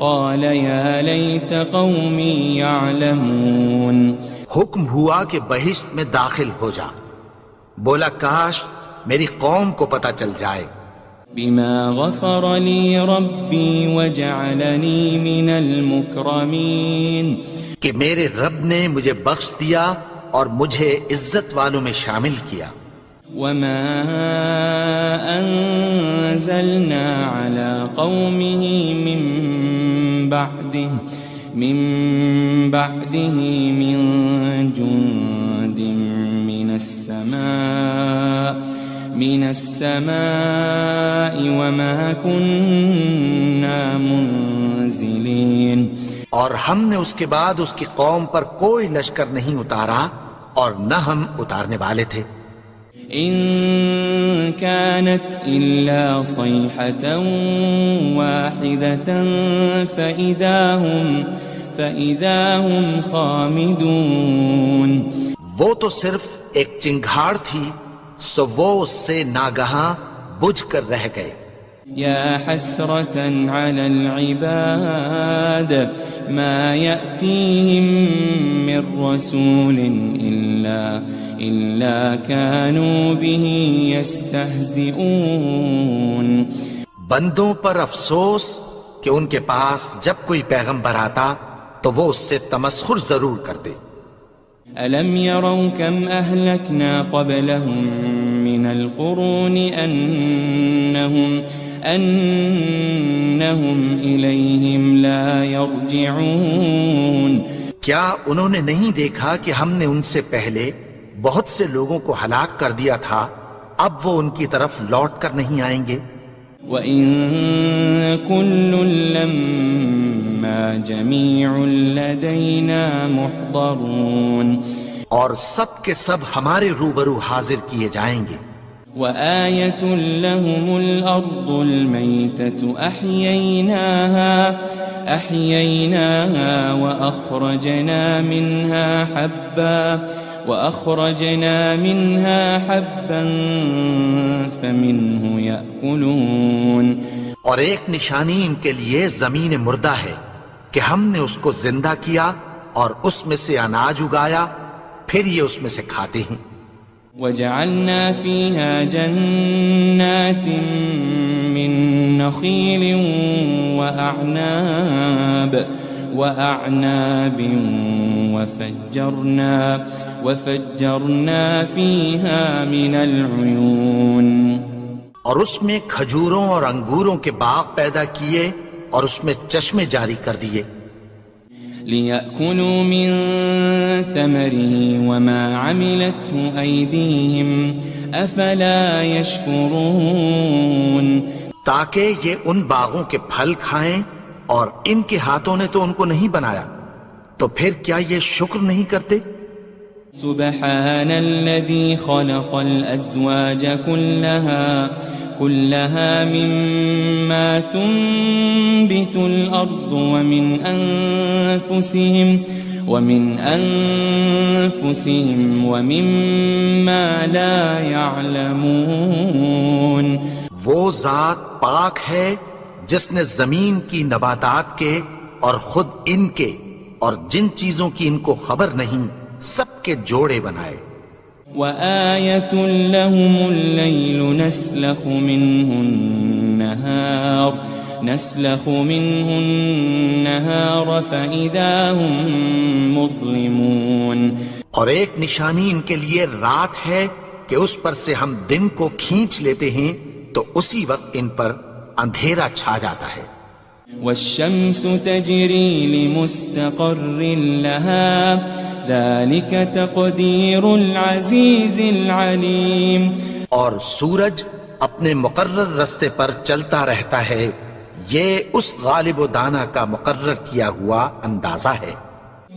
قال يا ليت قومي يعلمون. حکم ہوا کہ بہشت میں داخل ہو جا. بولا کاش میری قوم کو پتہ چل جائے. بما غفر لي ربي وجعلني من المكرمين. کہ میرے رب نے مجھے بخش دیا اور مجھے عزت والوں میں شامل کیا. وما أنزلنا على قومه من بعده من جند من السماء وما كنا منزلين. اور ہم نے اس کے بعد اس کی قوم پر کوئی لشکر نہیں اتارا اور نہ ہم اتارنے والے تھے. إن كانت إلا صيحة واحدة فإذا هم خامدون. وہ تو صرف ایک چنگھاڑ تھی، سو وہ اس سے ناگہاں بجھ کر رہ گئے. يا حسرة على العباد ما يأتيهم من رسول إلا كانوا به يستهزئون. بندوں پر افسوس کہ ان کے پاس جب کوئی پیغمبر آتا تو وہ اس سے تمسخر ضرور کرتے. ألم يروا كم أهلكنا قبلهم من القرون أنهم إليهم لا يرجعون. کیا انہوں نے نہیں دیکھا کہ ہم نے ان سے پہلے بہت سے لوگوں کو ہلاک کر دیا تھا، اب وہ ان کی طرف لوٹ کر نہیں آئیں گے. وَإِن كُلٌّ لَمَّا جَمِيعٌ لَدَيْنَا مُحْضَرُونَ. اور سب کے سب ہمارے روبرو حاضر کیے جائیں گے. وآية لهم الأرض الميتة أحييناها وأخرجنا منها حبا فمنه يأكلون. اور ایک نشانی ان کے لیے زمین مردہ ہے کہ ہم نے اس کو زندہ کیا اور اس میں سے اناج اگایا، پھر یہ اس میں سے کھاتے ہیں. وجعلنا فيها جنات من نخيل وأعناب وفجرنا فيها من العيون. اور اس میں کھجوروں اور انگوروں کے باغ پیدا کیے اور اس میں چشمے جاری کر دیے. لِيَأْكُلُوا مِن ثَمَرِهِ وَمَا عَمِلَتْهُ أَيْدِيهِمْ أَفَلَا يَشْكُرُونَ. تاکہ یہ ان باغوں کے پھل کھائیں اور ان کے ہاتھوں نے تو ان کو نہیں بنایا، تو پھر کیا یہ شکر نہیں کرتے؟ سبحان الذي خلق الأزواج كلها مما تنبت الأرض ومن أنفسهم ومما لا يعلمون. وہ ذات پاک ہے جس نے زمین کی نباتات کے اور خود ان کے اور جن چیزوں کی ان کو خبر نہیں سب کے جوڑے بنائے. وآية لهم الليل نسلخ منه النهار فإذا هم مظلمون. اور ایک نشانی ان کے لیے رات ہے کہ اس پر سے ہم دن کو کھینچ لیتے ہیں تو اسی وقت ان پر اندھیرا چھا جاتا ہے. والشمس تجري لمستقر لها ذلك تقدير العزيز العليم. اور سورج اپنے مقرر رستے پر چلتا رہتا ہے، یہ اس غالب و دانا کا مقرر کیا ہوا اندازہ ہے.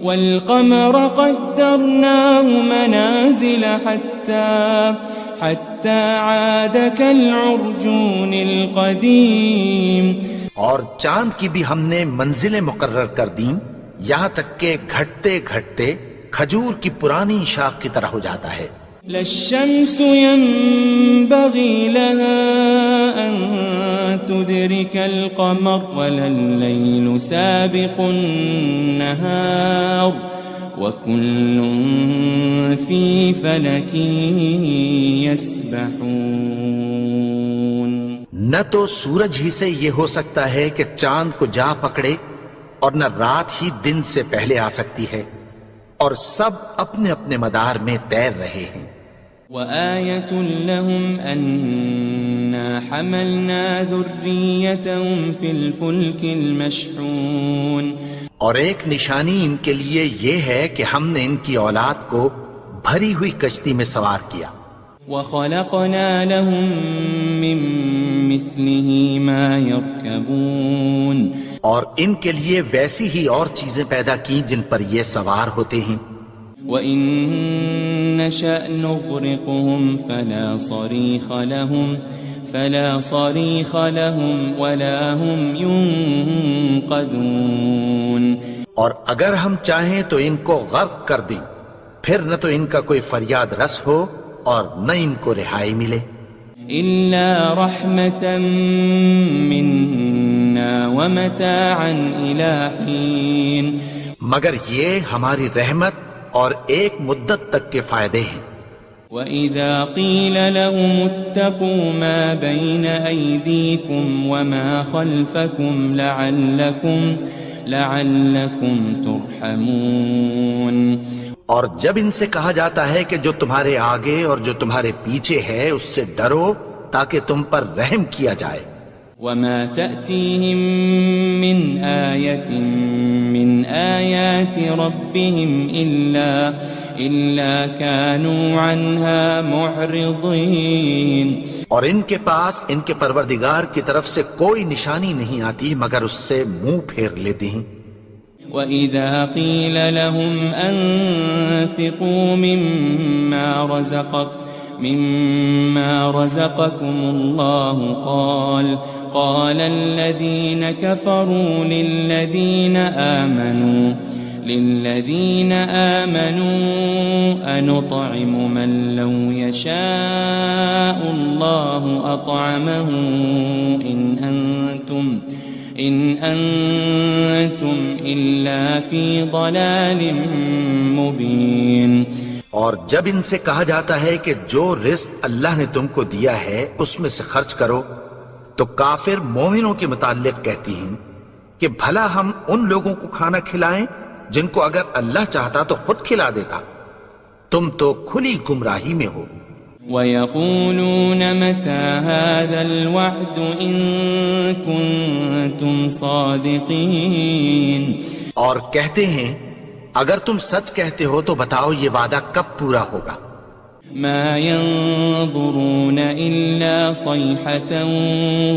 والقمر قدرناه منازل حتى عاد كالعرجون القديم. اور چاند کی بھی ہم نے منزلیں مقرر کر دیں یہاں تک کہ گھٹتے گھٹتے کھجور کی پرانی شاخ کی طرح ہو جاتا ہے. للشمس ينبغي لها أن تدرك القمر ولا الليل سابق النهار وكل في فلك يسبحون. نہ تو سورج ہی سے یہ ہو سکتا ہے کہ چاند کو جا پکڑے اور نہ رات ہی دن سے پہلے آ سکتی ہے، اور سب اپنے اپنے مدار میں تیر رہے ہیں. وآية لهم أنا حملنا ذريتهم في الفلك المشحون. اور ایک نشانی ان کے لیے یہ ہے کہ ہم نے ان کی اولاد کو بھری ہوئی کشتی میں سوار کیا. وخلقنا لهم من مثله ما يركبون. اور ان کے لیے ویسی ہی اور چیزیں پیدا کی جن پر یہ سوار ہوتے ہیں. وَإِن نَّشَأْ نُغْرِقْهُمْ فَلَا صَرِيخَ لَهُمْ وَلَا هُمْ يُنقَذُونَ. اور اگر ہم چاہیں تو ان کو غرق کر دیں، پھر نہ تو ان کا کوئی فریاد رس ہو اور نہ ان کو رہائی ملے. إِلَّا رَحْمَةً مِّنَّا وَمَتَاعًا إِلَى حِينٍ. مگر یہ ہماری رحمت اور ایک مدت تک کے فائدے ہیں. وَإِذَا قِيلَ لَهُمُ اتَّقُوا مَا بَيْنَ أَيْدِيكُمْ وَمَا خَلْفَكُمْ لَعَلَّكُمْ تُرْحَمُونَ. اور جب ان سے کہا جاتا ہے کہ جو تمہارے آگے اور جو تمہارے پیچھے ہے اس سے ڈرو تاکہ تم پر رحم کیا جائے. وَمَا تَأْتِيهِم مِّنْ آيَةٍ مِّنْ آيَاتِ رَبِّهِمْ إِلَّا كَانُوا عَنْهَا مُعْرِضِينَ. اور ان کے پاس ان کے پروردگار کی طرف سے کوئی نشانی نہیں آتی مگر اس سے منہ پھیر لیتے ہیں. وَإِذَا قِيلَ لَهُمْ أَنفِقُوا مِمَّا رَزَقَكُمُ اللَّهُ قال الذين كفروا للذين آمنوا أنطعم من لو يشاء الله أطعمه إن أنتم إلا في ضلال مبين. اور جب ان سے کہا جاتا ہے کہ جو رزق اللہ نے تم کو دیا ہے اس میں سے خرچ کرو، تو کافر مومنوں کے متعلق کہتی ہیں کہ بھلا ہم ان لوگوں کو کھانا کھلائیں جن کو اگر اللہ چاہتا تو خود کھلا دیتا، تم تو کھلی گمراہی میں ہو. وَيَقُولُونَ مَتَى هَذَا الْوَعْدُ إِن كُنتُمْ صَادِقِينَ. اور کہتے ہیں اگر تم سچ کہتے ہو تو بتاؤ یہ وعدہ کب پورا ہوگا. ما ينظرون إلا صيحة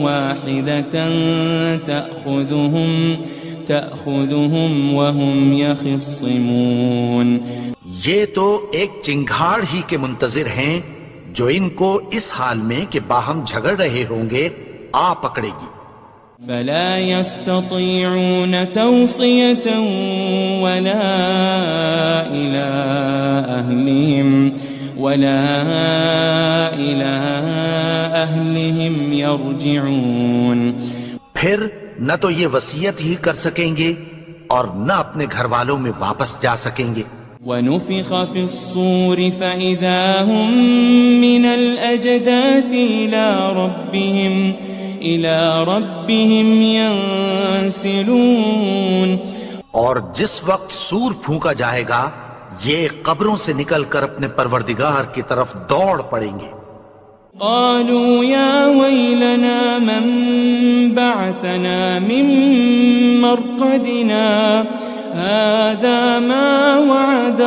واحدة تأخذهم وهم يخصمون. یہ تو ایک چنگھاڑ ہی کے منتظر ہیں جو ان کو اس حال میں کہ باہم جھگڑ رہے ہوں گے آ پکڑے گی. فلا يستطيعون توصية ولا إلى أهلهم يرجعون. پھر نہ تو یہ وصیت ہی کر سکیں گے اور نہ اپنے گھر والوں میں واپس جا سکیں گے. وَنُفِخَ فِي الصُّورِ فَإِذَا هُم مِّنَ الْأَجْدَاثِ إِلَى رَبِّهِمْ يَنسِلُونَ. اور جس وقت سور پھونکا جائے گا یہ قبروں سے نکل کر اپنے پروردگار کی طرف دوڑ پڑیں گے. قالوا يا ويلنا من بعثنا من مرقدنا هذا ما وعد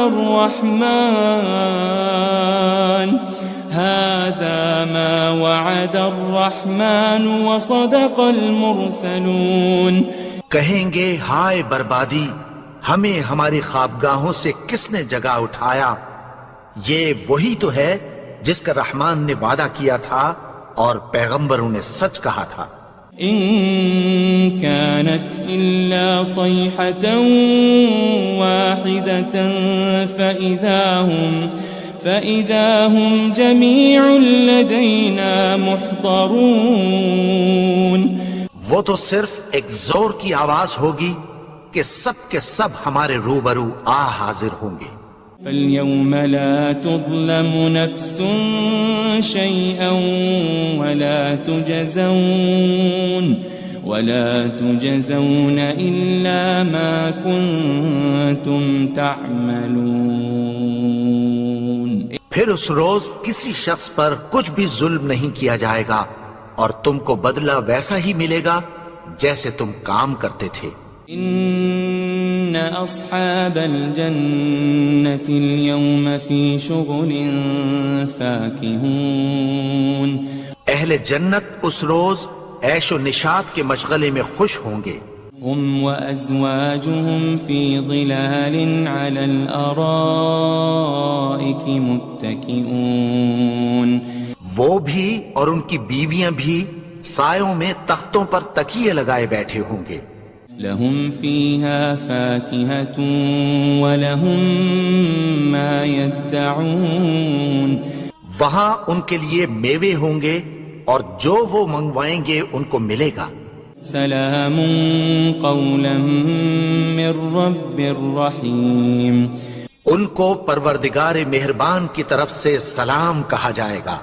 الرحمن وصدق المرسلون. کہیں گے ہائے بربادی، ہمیں ہماری خوابگاہوں سے کس نے جگا اٹھایا، یہ وہی تو ہے جس کا رحمان نے وعدہ کیا تھا اور پیغمبروں نے سچ کہا تھا. ان كانت الا صيحة واحدة فإذا هم جميع لدينا محضرون. وہ تو صرف ایک زور کی آواز ہوگی کہ سب کے سب ہمارے روبرو آ حاضر ہوں گے. فاليوم لا تظلم نفس شيئا ولا تجزون إلا ما كنتم تعملون. پھر اس روز کسی شخص پر کچھ بھی ظلم نہیں کیا جائے گا اور تم کو بدلہ ویسا ہی ملے گا جیسے تم کام کرتے تھے. ان اصحاب الجنة اليوم في شغل فاكهون. اہل جنت اس روز عیش و نشاط کے مشغلے میں خوش ہوں گے. هم وازواجهم في ظلال على الارائك متكئون. وہ بھی اور ان کی بیویاں بھی سایوں میں تختوں پر تکیے لگائے بیٹھے ہوں گے. لهم فيها فاكهة ولهم ما يدعون. وہاں ان کے لیے میوے ہوں گے اور جو وہ منگوائیں گے ان کو ملے گا. سلام قولا من رب الرحیم. ان کو پروردگار مہربان کی طرف سے سلام کہا جائے گا.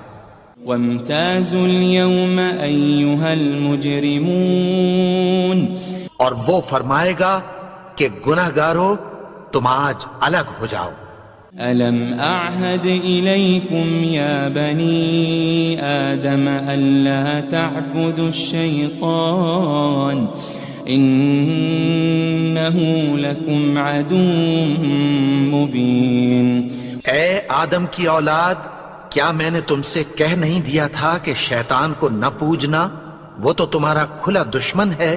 وامتازوا اليوم أيها المجرمون. اور وہ فرمائے گا کہ گناہگارو تم آج الگ ہو جاؤ. ألم أعهد إليكم يا بني آدم ألا تعبدوا الشيطان إنه لكم عدو مبين. اے آدم کی اولاد، کیا میں نے تم سے کہہ نہیں دیا تھا کہ شیطان کو نہ پوجنا، وہ تو تمہارا کھلا دشمن ہے.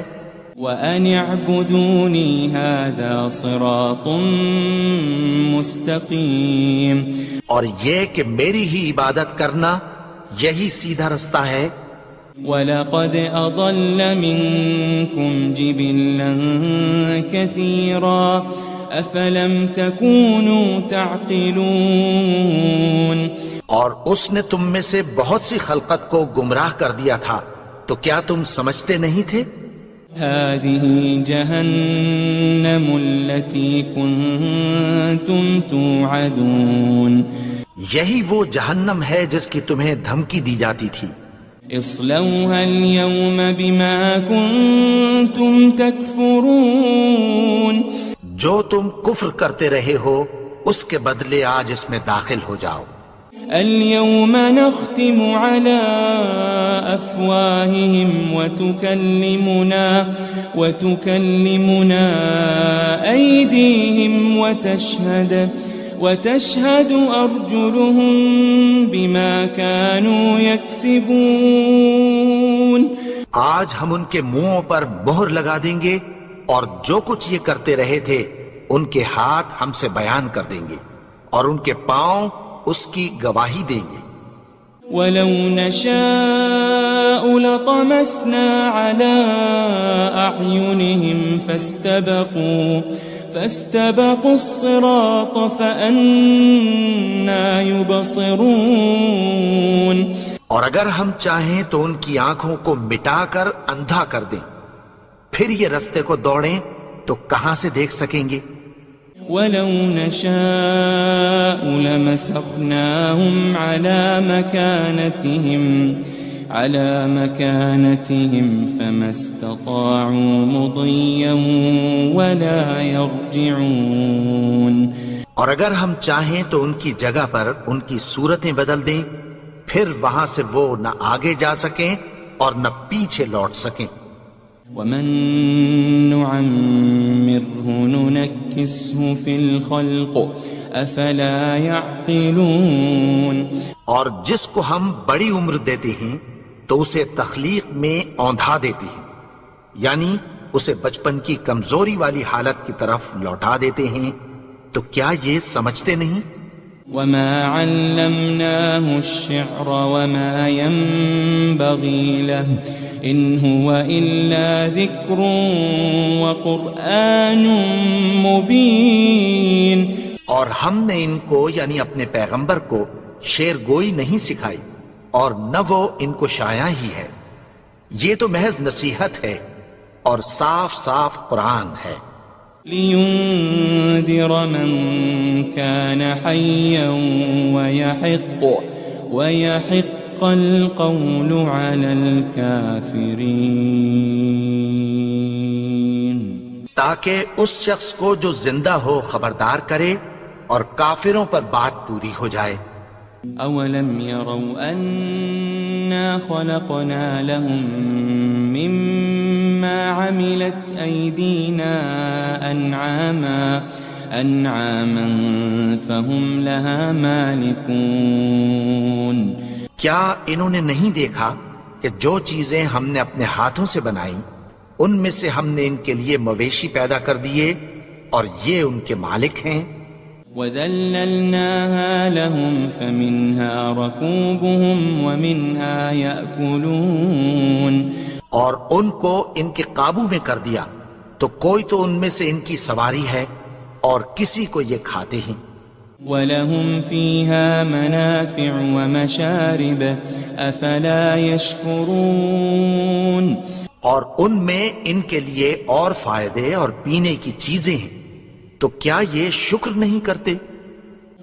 وَأَنِ اعْبُدُونِي هَذَا صِرَاطٌ مُسْتَقِيم، اور یہ کہ میری ہی عبادت کرنا یہی سیدھا رستہ ہے۔ وَلَقَدْ أَضَلَّ مِنْكُمْ جِبِلًّا كَثِيرًا أَفَلَمْ تَكُونُوا تَعْقِلُونَ، اور اس نے تم میں سے بہت سی خلقت کو گمراہ کر دیا تھا، تو کیا تم سمجھتے نہیں تھے؟ هذه جهنم التي كنتم توعدون، یہی وہ جہنم ہے جس کی تمہیں دھمکی دی جاتی تھی۔ اصلوها اليوم بما كنتم تكفرون، جو تم کفر کرتے رہے ہو اس کے بدلے آج اس میں داخل ہو جاؤ۔ اليوم نختم على أفواههم وتكلمنا أيديهم وتشهد أرجلهم بما كانوا يكسبون، آج ہم ان کے منہوں پر مہر لگا دیں گے، اور جو کچھ یہ کرتے رہے تھے ان کے ہاتھ ہم سے بیان کر دیں گے، اور ان کے پاؤں اس کی گواہی دیں گے۔ وَلَوْ نَشَاءُ لَطَمَسْنَا عَلَىٰ أَعْيُنِهِمْ فَاسْتَبَقُوا الصِّرَاطَ فَأَنَّىٰ يُبْصِرُونَ، اور اگر ہم چاہیں تو ان کی آنکھوں کو مٹا کر اندھا کر دیں، پھر یہ رستے کو دوڑیں تو کہاں سے دیکھ سکیں گے؟ وَلَوْ نَشَاءُ لَمَسَخْنَاهُمْ عَلَىٰ مَكَانَتِهِمْ فَمَا اسْتَطَاعُوا مُضِيًّا وَلَا يَرْجِعُونَ، اور اگر ہم چاہیں تو ان کی جگہ پر ان کی صورتیں بدل دیں، پھر وہاں سے وہ نہ آگے جا سکیں اور نہ پیچھے لوٹ سکیں۔ وَمَن نُعَمِّرْهُ نُنَكِّسْهُ فِي الْخَلْقِ أَفَلَا يَعْقِلُونَ، اور جس کو ہم بڑی عمر دیتے ہیں تو اسے تخلیق میں اوندھا دیتے ہیں، یعنی اسے بچپن کی کمزوری والی حالت کی طرف لوٹا دیتے ہیں، تو کیا یہ سمجھتے نہیں؟ وَمَا عَلَّمْنَاهُ الشِّعْرَ وَمَا يَنبَغِي لَهُ إِنْ هُوَ إِلَّا ذِكْرٌ وَقُرْآنٌ مُبِينٌ، اور ہم نے ان کو یعنی اپنے پیغمبر کو شعر گوئی نہیں سکھائی، اور نہ وہ ان کو شایع ہی ہے، یہ تو محض نصیحت ہے اور صاف صاف قرآن ہے۔ لِيُنذِرَ مَن كَانَ حَيًّا وَيَحِقَّ الْقَوْلُ عَلَى الْكَافِرِينَ، تاکہ اس شخص کو جو زندہ ہو خبردار کرے اور کافروں پر بات پوری ہو جائے۔ أَوَلَمْ يَرَوْا أَنَّا خَلَقْنَا لَهُم مِّمَّا عَمِلَتْ أَيْدِينَا أَنْعَامًا فَهُمْ لَهَا مَالِكُونَ، کیا انہوں نے نہیں دیکھا کہ جو چیزیں ہم نے اپنے ہاتھوں سے بنائیں ان میں سے ہم نے ان کے لیے مویشی پیدا کر دیے اور یہ ان کے مالک ہیں۔ وَذَلَّلْنَاهَا لَهُمْ فَمِنْهَا رَكُوبُهُمْ وَمِنْهَا يَأْكُلُونَ، اور ان کو ان کے قابو میں کر دیا، تو کوئی تو ان میں سے ان کی سواری ہے اور کسی کو یہ کھاتے ہیں۔ وَلَهُمْ فِيهَا مَنَافِعُ وَمَشَارِبُ أَفَلَا يَشْكُرُونَ، اور ان میں ان کے لیے اور فائدے اور پینے کی چیزیں ہیں، تو کیا یہ شکر نہیں کرتے؟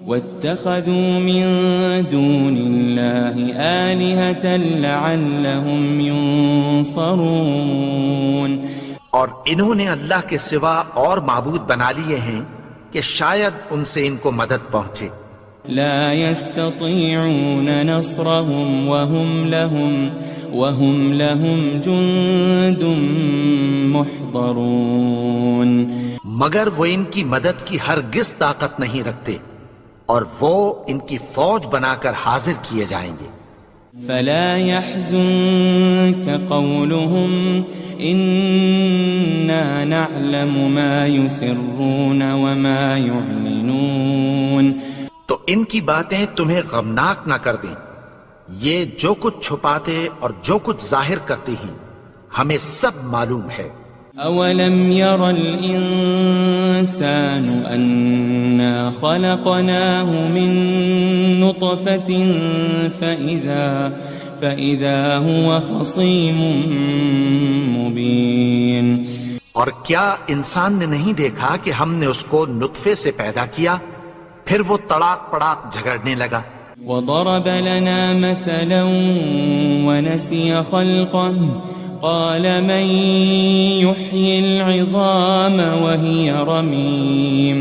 وَاتَّخَذُوا مِن دُونِ اللَّهِ آلِهَةً لَعَلَّهُمْ يُنصَرُونَ، اور انہوں نے اللہ کے سوا اور معبود بنا لیے ہیں کہ شاید ان سے ان کو مدد پہنچے۔ لا يستطيعون نصرهم وهم لهم جند محضرون، مگر وہ ان کی مدد کی ہرگز طاقت نہیں رکھتے، اور وہ ان کی فوج بنا کر حاضر کیے جائیں گے۔ فلا يحزنك قولهم إنا نعلم ما يسرون وما يعلنون. تو ان کی باتیں تمہیں غمناک نہ کر دیں. یہ جو کچھ چھپاتے اور جو کچھ ظاہر کرتے ہیں ہمیں سب معلوم ہے. أولم ير الإنسان أنا خلقناه من نطفة فإذا هو خصيم مبين. اور کیا انسان نے نہیں دیکھا کہ ہم نے اس کو نطفے سے پیدا کیا پھر وہ تڑاک پڑاک جھگڑنے لگا. وضرب لنا مثلا ونسي خلقه قال من يحيي العظام وهي رميم.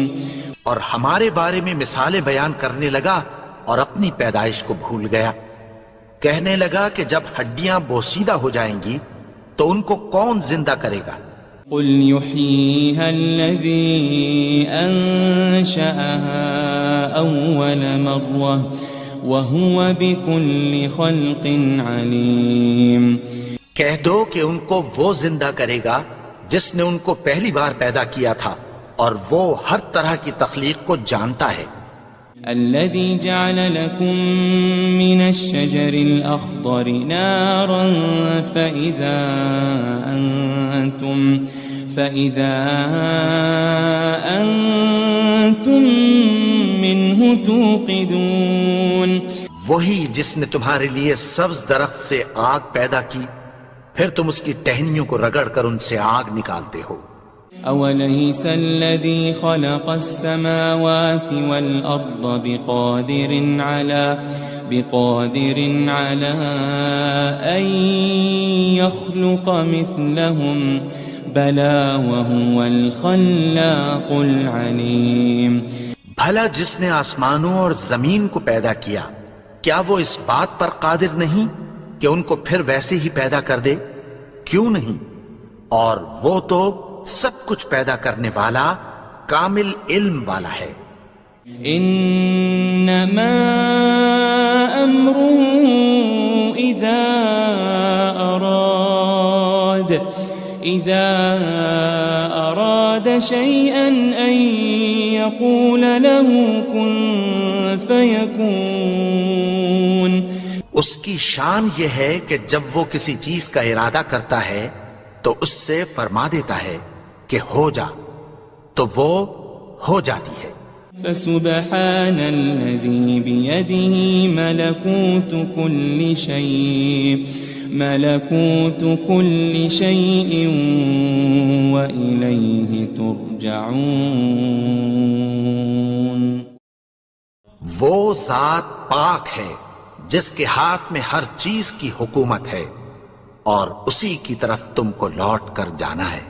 اور ہمارے بارے میں مثالیں بیان کرنے لگا اور اپنی پیدائش کو بھول گیا. کہنے لگا کہ جب ہڈیاں بوسیدہ ہو جائیں گی تو ان کو کون زندہ کرے گا؟ قل يحييها الذي أنشأها أول مرة وهو بكل خلق عليم. کہہ دو کہ ان کو وہ زندہ کرے گا جس نے ان کو پہلی بار پیدا کیا تھا اور وہ ہر طرح کی تخلیق کو جانتا ہے. الذي جعل لكم من الشجر الأخضر نارا فإذا أنتم منه توقدون. وہی جس نے تمہارے لیے سبز درخت سے آگ پیدا کی پھر تم اس کی ٹہنیوں کو رگڑ کر ان سے آگ نکالتے ہو. أوليس الذي خلق السماوات والأرض بقادر على أن يخلق مثلهم بلى وهو الخلاق العليم. بھلا جس نے آسمانوں اور زمین کو پیدا کیا کیا وہ اس بات پر قادر نہیں کہ ان کو پھر ویسے ہی پیدا کر دے؟ کیوں نہیں؟ اور وہ تو سب کچھ پیدا کرنے والا کامل علم والا ہے. انما امره اذا اراد شيئا ان يقول له كن فيكون. اس کی شان یہ ہے کہ جب وہ کسی چیز کا ارادہ کرتا ہے تو اس سے فرما دیتا ہے کہ ہو جا تو وہ ہو جاتی ہے. فسبحان الذي بيده ملكوت كل شيء وإليه ترجعون. وہ ذات پاک ہے جس کے ہاتھ میں ہر چیز کی حکومت ہے اور اسی کی طرف تم کو لوٹ کر جانا ہے.